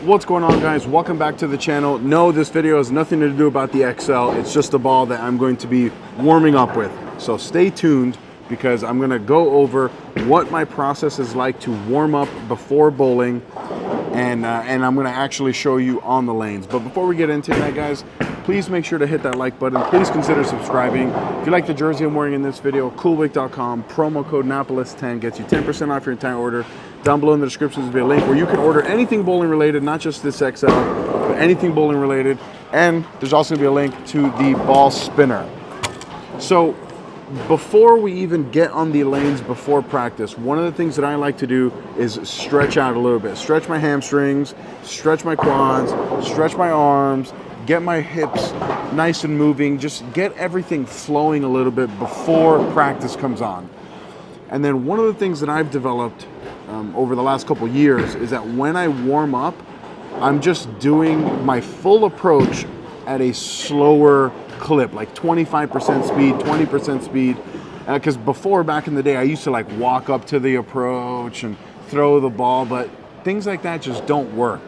What's going on, guys? Welcome back to the channel. No, this video has nothing to do about the XL. It's just a ball that I'm going to be warming up with. So stay tuned because I'm going to go over what my process is like to warm up before bowling, and I'm going to actually show you on the lanes. But before we get into that, guys, please make sure to hit that like button. Please consider subscribing. If you like the jersey I'm wearing in this video, coolwick.com, promo code Napoles10 gets you 10% off your entire order. Down below in the description will be a link where you can order anything bowling related, not just this XL, but anything bowling related. And there's also gonna be a link to the ball spinner. So before we even get on the lanes before practice, one of the things that I like to do is stretch out a little bit. Stretch my hamstrings, stretch my quads, stretch my arms, get my hips nice and moving, just get everything flowing a little bit before practice comes on. And then one of the things that I've developed over the last couple years is that when I warm up, I'm just doing my full approach at a slower clip, like 25% speed, 20% speed. Because before, back in the day, I used to like walk up to the approach and throw the ball, but things like that just don't work.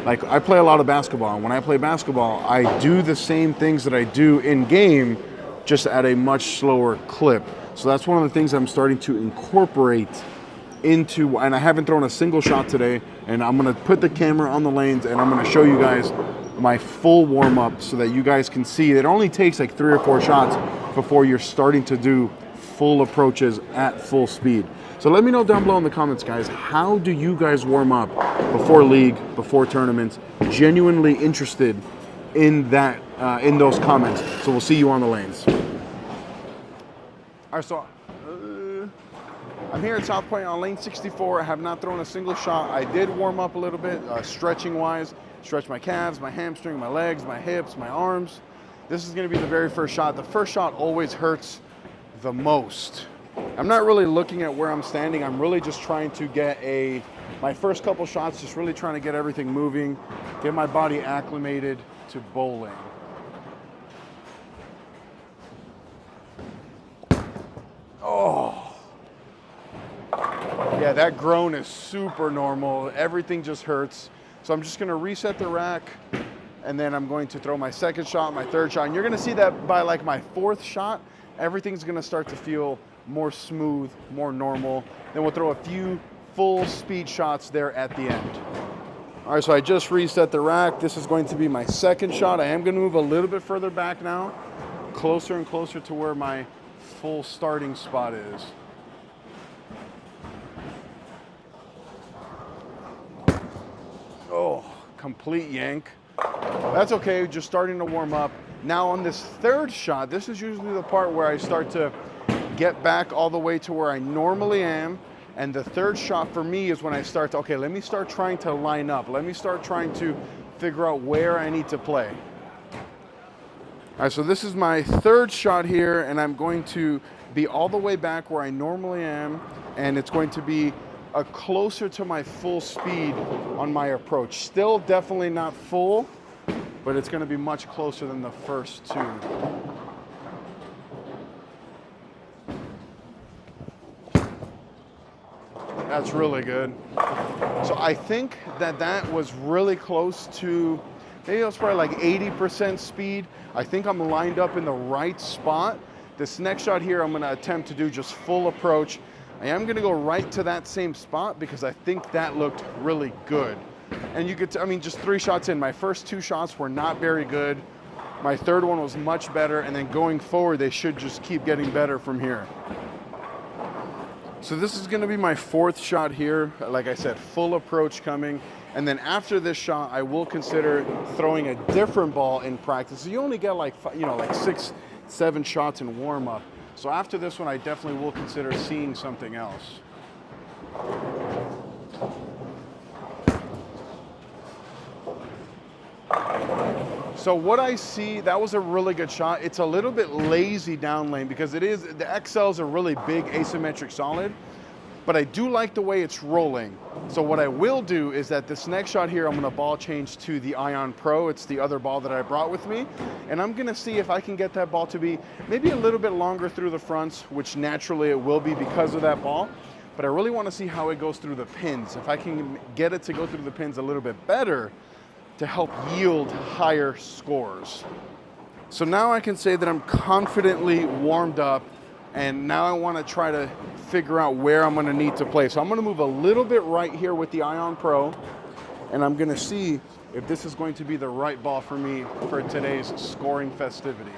Like, I play a lot of basketball, and when I play basketball, I do the same things that I do in game, just at a much slower clip. So that's one of the things I'm starting to incorporate into, and I haven't thrown a single shot today, and I'm gonna put the camera on the lanes and I'm gonna show you guys my full warm up so that you guys can see it only takes like 3 or 4 shots before you're starting to do full approaches at full speed. So let me know down below in the comments, guys, how do you guys warm up before league, before tournaments? Genuinely interested in that, in those comments. So we'll see you on the lanes. All right, so I'm here at South Point on lane 64. I have not thrown a single shot. I did warm up a little bit, stretching wise, stretch my calves, my hamstring, my legs, my hips, my arms. This is gonna be the very first shot. The first shot always hurts the most. I'm not really looking at where I'm standing. I'm really just trying to get my first couple shots, just really trying to get everything moving, get my body acclimated to bowling. Oh. Yeah, that groan is super normal. Everything just hurts. So I'm just gonna reset the rack, and then I'm going to throw my second shot, my third shot. And you're gonna see that by like my 4th shot, everything's gonna start to feel more smooth, more normal. Then we'll throw a few full speed shots there at the end. All right, so I just reset the rack. This is going to be my second shot. I am gonna move a little bit further back now, closer and closer to where my full starting spot is. Oh, complete yank. That's okay, just starting to warm up. Now on this third shot, this is usually the part where I start to get back all the way to where I normally am. And the third shot for me is when I start to, okay, let me start trying to line up. Let me start trying to figure out where I need to play. All right, so this is my third shot here, and I'm going to be all the way back where I normally am, and it's going to be closer to my full speed on my approach. Still definitely not full, but it's gonna be much closer than the first 2. That's really good. So I think that was really close to, maybe it was probably like 80% speed. I think I'm lined up in the right spot. This next shot here, I'm gonna attempt to do just full approach. I am gonna go right to that same spot because I think that looked really good. And you could, I mean, just 3 shots in. My first 2 shots were not very good. My third one was much better, and then going forward, they should just keep getting better from here. So this is gonna be my 4th shot here. Like I said, full approach coming. And then after this shot, I will consider throwing a different ball in practice. So you only get like, like 6, 7 shots in warm up. So after this one, I definitely will consider seeing something else. So what I see, that was a really good shot. It's a little bit lazy down lane because the XL's a really big asymmetric solid, but I do like the way it's rolling. So what I will do is that this next shot here, I'm gonna ball change to the Ion Pro. It's the other ball that I brought with me. And I'm gonna see if I can get that ball to be maybe a little bit longer through the fronts, which naturally it will be because of that ball. but I really want to see how it goes through the pins. If I can get it to go through the pins a little bit better to help yield higher scores. So now I can say that I'm confidently warmed up, and now I want to try to figure out where I'm going to need to play. So I'm going to move a little bit right here with the Ion Pro, and I'm going to see if this is going to be the right ball for me for today's scoring festivities.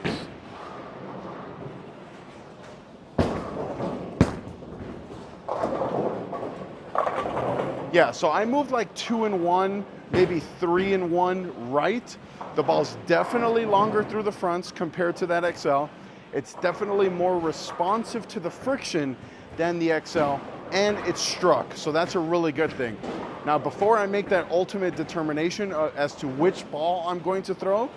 Yeah, so I moved like 2 and 1, maybe 3 and 1 right. The ball's definitely longer through the fronts compared to that XL. It's definitely more responsive to the friction than the XL, and it's struck, so that's a really good thing. Now, before I make that ultimate determination as to which ball I'm going to throw,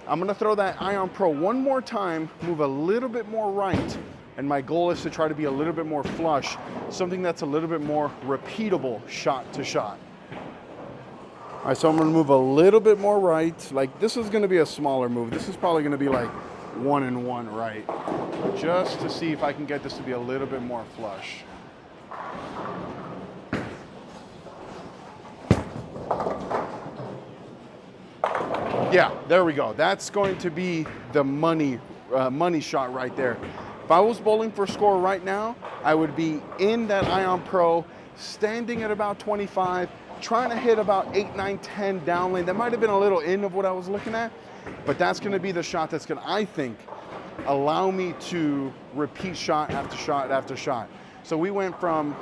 I'm gonna throw that Ion Pro one more time, move a little bit more right, and my goal is to try to be a little bit more flush, something that's a little bit more repeatable shot to shot. All right, so I'm gonna move a little bit more right. Like, this is gonna be a smaller move. This is probably gonna be like 1 and 1 right, just to see if I can get this to be a little bit more flush. Yeah, there we go. That's going to be the money shot right there. If I was bowling for score right now, I would be in that Ion Pro, standing at about 25, trying to hit about 8, 9, 10 down lane. That might have been a little in of what I was looking at, but that's gonna be the shot that's gonna, I think, allow me to repeat shot after shot after shot. So we went from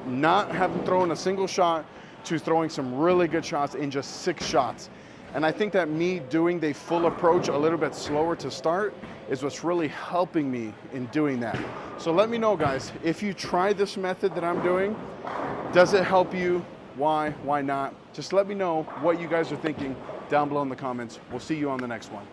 not having thrown a single shot to throwing some really good shots in just 6 shots. And I think that me doing the full approach a little bit slower to start is what's really helping me in doing that. So let me know, guys, if you try this method that I'm doing, does it help you? Why not? Just let me know what you guys are thinking down below in the comments. We'll see you on the next one.